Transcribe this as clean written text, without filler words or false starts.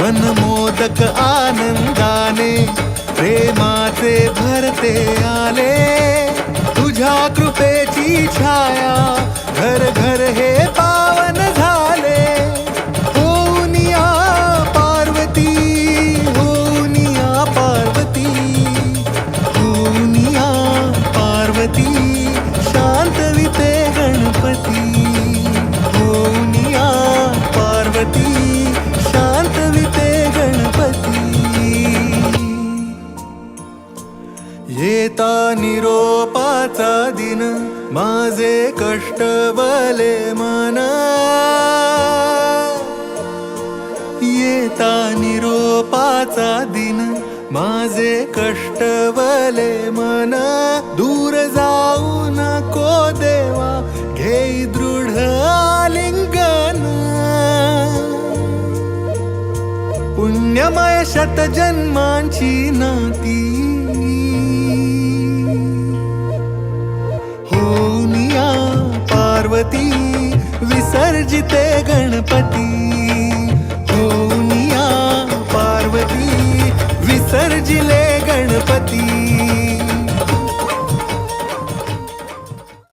मनमोदक आनंदाने प्रेमाचे भरते आले। तुझ्या कृपेची छाया घर घर हे पावन झाले। होऊनिया पार्वती, होऊनिया पार्वती, होऊनिया पार्वती, शांतविते गणपती। होऊनिया पार्वती, शांतविते गणपती। येता निरोपाचा दिन माझे कष्टवले मन। येता निरोपाचा दिन माझे कष्टवले मन। दूर जाऊ नको देवा, घेई दृढ आलिंगन। पुण्यमय शतजन्मांची नाती, होऊनिया पार्वती, विसर्जिते गणपती।